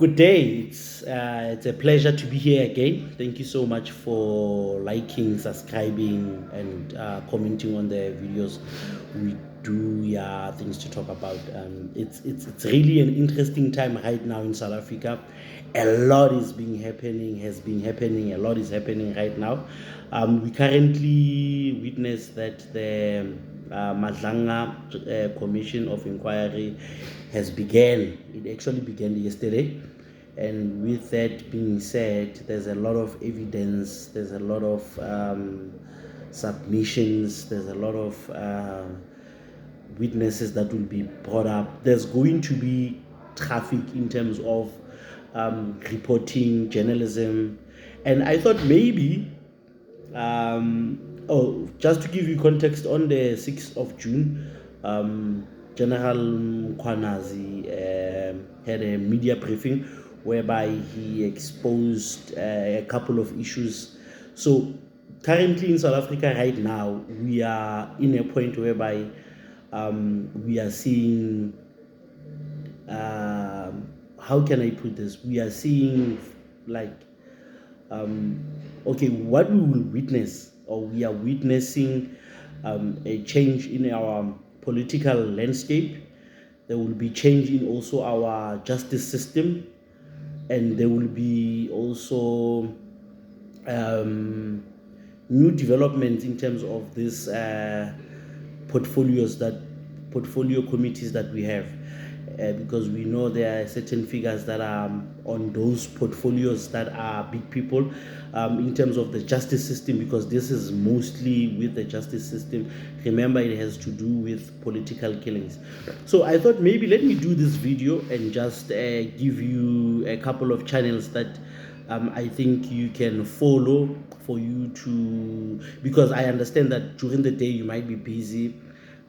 Good day. It's a pleasure to be here again. Thank you so much for liking, subscribing, and commenting on the videos. We do things to talk about. It's really an interesting time right now in South Africa. A lot has been happening. A lot is happening right now. We currently witness that the Madlanga Commission of Inquiry has began. It actually began yesterday. And with that being said, there's a lot of evidence, there's a lot of submissions, there's a lot of witnesses that will be brought up. There's going to be traffic in terms of reporting, journalism. And I thought maybe, just to give you context, on the 6th of June, General Mkhwanazi had a media briefing whereby he exposed a couple of issues. So currently in South Africa right now, we are in a point whereby we are seeing, how can I put this? We are seeing like, what we will witness, or we are witnessing a change in our political landscape. There will be change in also our justice system, and there will be also new developments in terms of this portfolio committees that we have, because we know there are certain figures that are on those portfolios that are big people in terms of the justice system, because this is mostly with the justice system. Remember, it has to do with political killings. So I thought maybe let me do this video and just give you a couple of channels that I think you can follow for you to, because I understand that during the day you might be busy,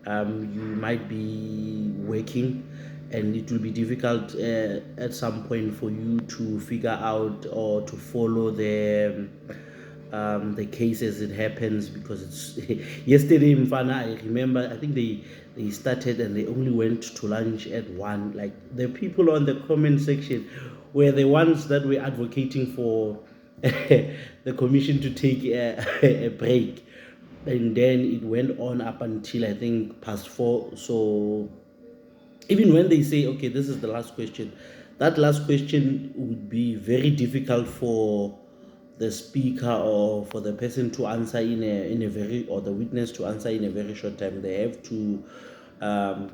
you might be working, and it will be difficult at some point for you to figure out or to follow the case as it happens, because it's yesterday Mfana, I remember, I think they started and they only went to lunch at 1. Like, the people on the comment section were the ones that were advocating for the commission to take a break, and then it went on up until I think past 4. So even when they say, okay, this is the last question, that last question would be very difficult for the speaker or for the person to answer in a very, or the witness to answer in a very short time. They have to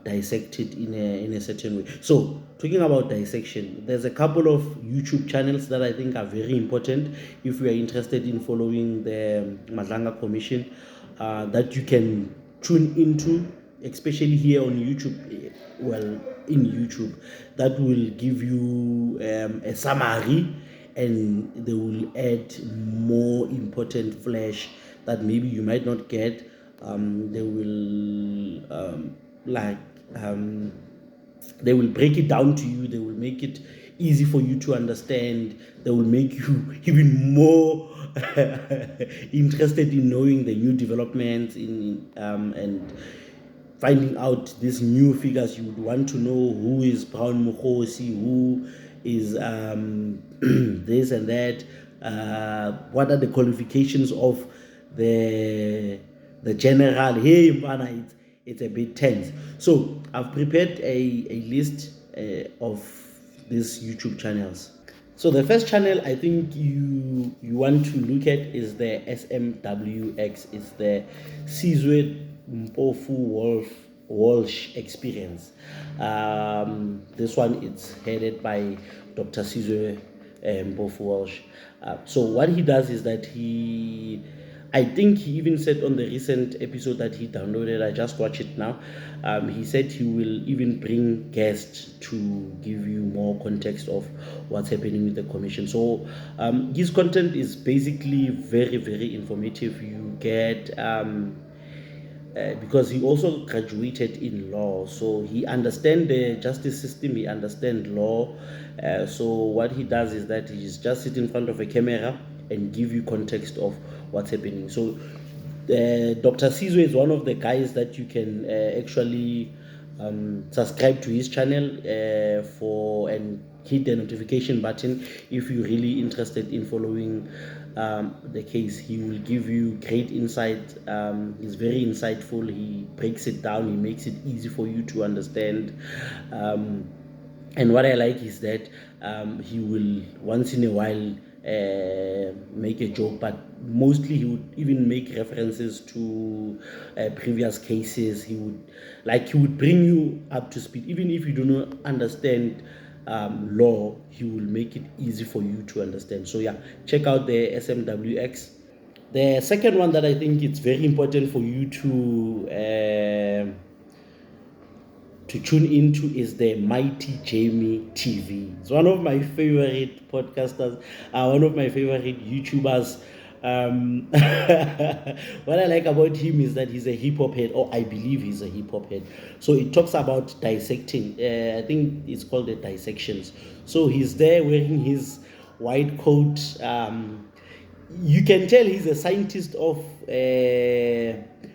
dissect it in a certain way. So talking about dissection, there's a couple of YouTube channels that I think are very important if you are interested in following the Madlanga Commission, that you can tune into, especially here on YouTube. Well, in YouTube, that will give you a summary, and they will add more important flash that maybe you might not get. They will they will break it down to you. They will make it easy for you to understand. They will make you even more interested in knowing the new developments and finding out these new figures. You would want to know who is Brown Mukhosi, who is this and that, what are the qualifications of the general. Hey, Mbana, it's a bit tense. So I've prepared a list of these YouTube channels. So the first channel I think you want to look at is the SMWX. It's the Sizwe Mpofu Walsh experience. This one is headed by Dr. Sizwe Mpofu Walsh. So what he does is that I think he even said on the recent episode that he downloaded, I just watched it now, he said he will even bring guests to give you more context of what's happening with the commission. So his content is basically very, very informative. You get, because he also graduated in law, so he understands the justice system, he understands law. So what he does is that he's just sit in front of a camera and give you context of what's happening. So Dr. Sizwe is one of the guys that you can actually subscribe to his channel and hit the notification button if you're really interested in following the case. He will give you great insight. He's very insightful. He breaks it down. He makes it easy for you to understand. And what I like is that he will once in a while make a joke, but mostly he would even make references to previous cases. He would bring you up to speed, even if you do not understand law. He will make it easy for you to understand. So yeah, check out the SMWX. The second one that I think it's very important for you to tune into is the Mighty Jamie TV. It's one of my favorite podcasters, one of my favorite YouTubers. What I like about him is that he's a hip hop head, or I believe he's a hip hop head. So it talks about dissecting. I think it's called the dissections. So he's there wearing his white coat. You can tell he's a scientist of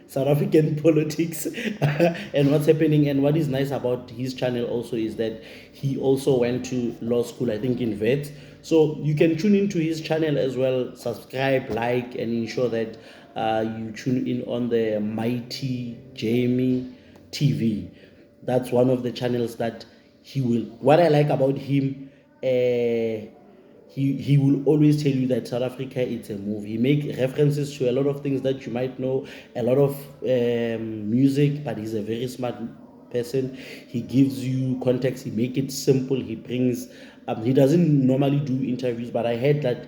South African politics and what's happening. And what is nice about his channel also is that he also went to law school, I think in vet. So you can tune into his channel as well, subscribe, like, and ensure that you tune in on the Mighty Jamie TV. That's one of the channels that he will. What I like about him, he will always tell you that South Africa, it's a movie. He make references to a lot of things that you might know, a lot of music, but he's a very smart person. He gives you context. He make it simple. He brings. He doesn't normally do interviews, but I heard that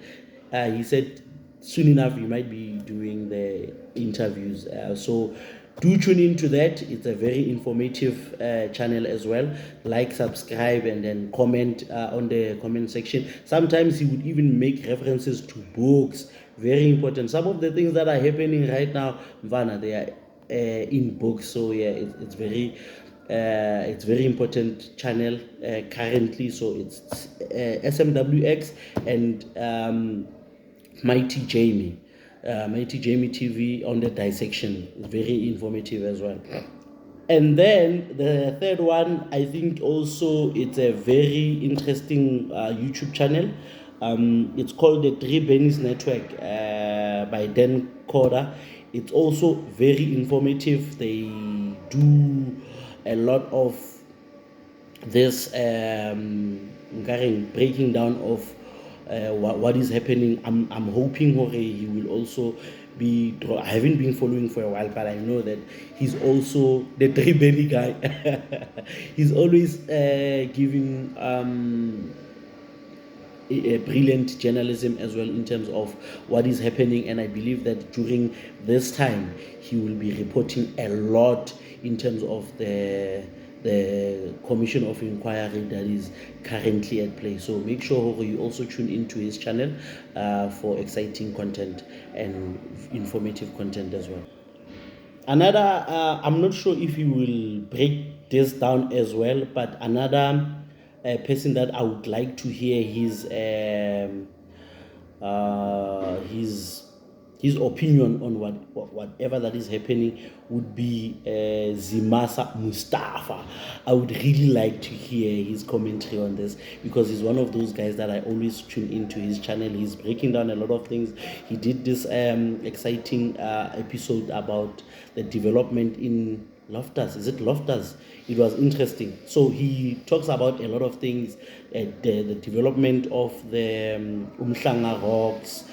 he said soon enough he might be doing the interviews. So do tune into that. It's a very informative channel as well. Like, subscribe, and then comment on the comment section. Sometimes he would even make references to books. Very important. Some of the things that are happening right now, Mvana, they are in books. So yeah, it's very important channel currently. So it's SMWX and Mighty Jamie. Mighty Jamie TV on the dissection. It's very informative as well. And then the third one, I think also it's a very interesting YouTube channel. It's called the Three Bennies Network by Dan Corder. It's also very informative. They do a lot of this breaking down of what is happening. I'm hoping he will also be. I haven't been following for a while, but I know that he's also the Three Benny guy. He's always giving a brilliant journalism as well in terms of what is happening, and I believe that during this time he will be reporting a lot in terms of the commission of inquiry that is currently at play. So make sure you also tune into his channel for exciting content and informative content as well. Another, I'm not sure if you will break this down as well, but another person that I would like to hear his opinion on whatever that is happening would be Zimasa Mustafa. I would really like to hear his commentary on this, because he's one of those guys that I always tune into his channel. He's breaking down a lot of things. He did this exciting episode about the development in Loftus. Is it Loftus? It was interesting. So he talks about a lot of things, the development of the Umhlanga rocks.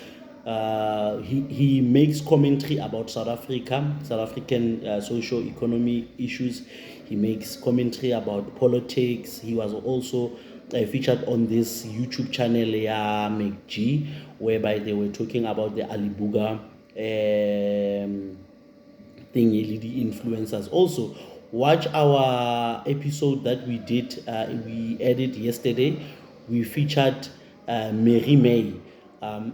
He makes commentary about South African socio-economic issues. He makes commentary about politics. He was also featured on this YouTube channel, McG, whereby they were talking about the Alibuga thing, the influencers. Also, watch our episode that we did, we edited yesterday. We featured Mary May.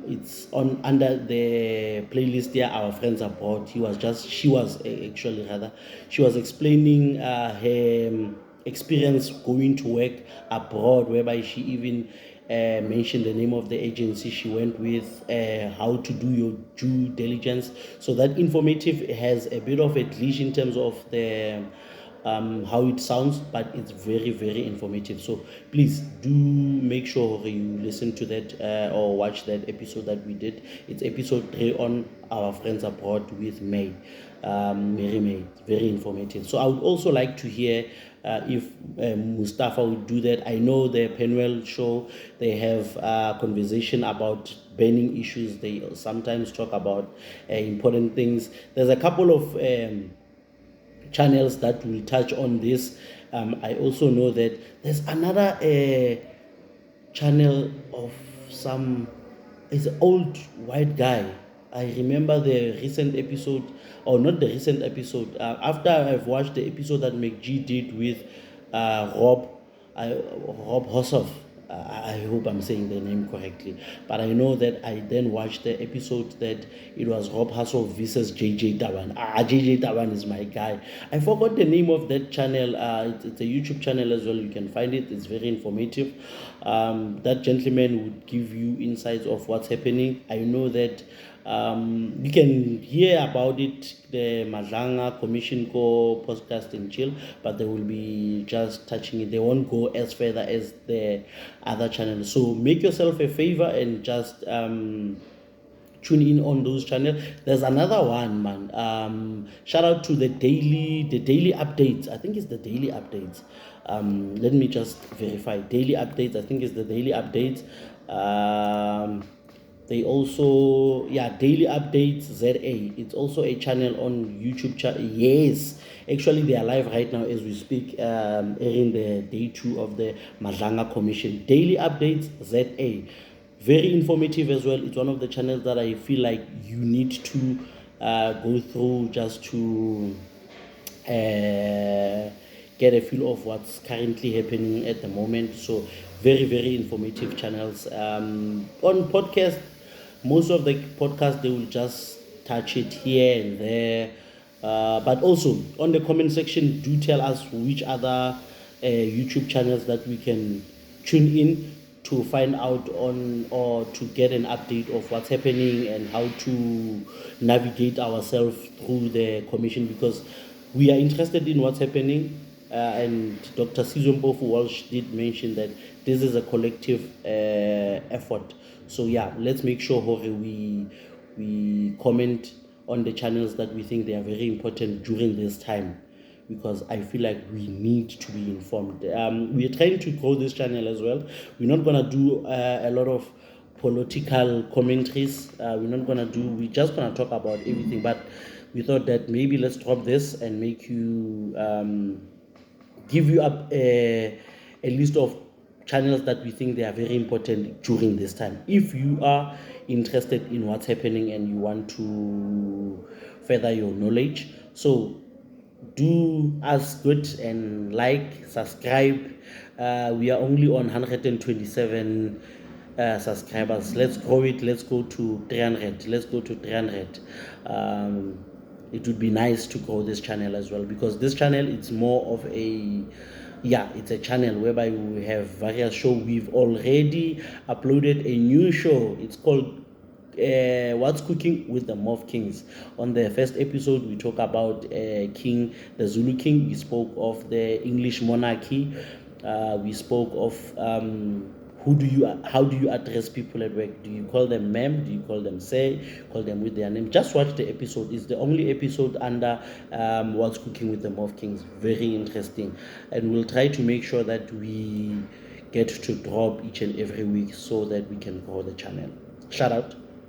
It's on under the playlist there, Our Friends Abroad. She was explaining her experience going to work abroad, whereby she even mentioned the name of the agency she went with, how to do your due diligence. So that informative has a bit of a glitch in terms of the how it sounds, but it's very, very informative. So please do make sure you listen to that or watch that episode that we did. It's episode 3 on our friends abroad with Mary May. It's very informative. So I would also like to hear if Mustafa would do that. I know the Penwell show, they have a conversation about burning issues. They sometimes talk about important things. There's a couple of channels that will touch on this. I also know that there's another channel of some, it's an old white guy. I remember the recent episode, or not the recent episode, after I've watched the episode that McG did with Rob Hossoff. I hope I'm saying the name correctly, but I know that I then watched the episode that it was Rob Hossoff versus JJ Tawan. JJ Tawan is my guy. I forgot the name of that channel. It's a YouTube channel as well. You can find it. It's very informative. That gentleman would give you insights of what's happening. I know that you can hear about it, the Madlanga Commission podcast and chill, but they will be just touching it. They won't go as further as the other channels. So make yourself a favor and just tune in on those channels. There's another one, man. Shout out to the daily updates. I think it's the daily updates. Let me just verify. Daily updates. I think it's the daily updates. They also, Daily Updates ZA. It's also a channel on YouTube. Yes, actually they are live right now as we speak, airing the day 2 of the Madlanga Commission. Daily Updates ZA. Very informative as well. It's one of the channels that I feel like you need to go through just to get a feel of what's currently happening at the moment. So very, very informative channels. On podcast, most of the podcasts, they will just touch it here and there. But also on the comment section, do tell us which other YouTube channels that we can tune in to find out on, or to get an update of what's happening and how to navigate ourselves through the commission, because we are interested in what's happening. And Dr. Sizwe Mpofu Walsh did mention that this is a collective effort. So let's make sure we comment on the channels that we think they are very important during this time, because I feel like we need to be informed. We are trying to grow this channel as well. We're not going to do a lot of political commentaries. We're just going to talk about everything. But we thought that maybe let's drop this and make you, give you up a list of channels that we think they are very important during this time. If you are interested in what's happening and you want to further your knowledge, so do us good and like, subscribe. We are only on 127 subscribers. Let's grow it. Let's go to 300. It would be nice to grow this channel as well, because this channel, it's more of it's a channel whereby we have various shows. We've already uploaded a new show. It's called What's Cooking with the Mof Kings. On the first episode, we talk about King, the Zulu King. We spoke of the English monarchy. We spoke of how do you address people at work? Do you call them ma'am? Do you call them sir? Call them with their name? Just watch the episode. It's the only episode under What's Cooking with the Mof Kings. Very interesting. And we'll try to make sure that we get to drop each and every week so that we can grow the channel. Shout out.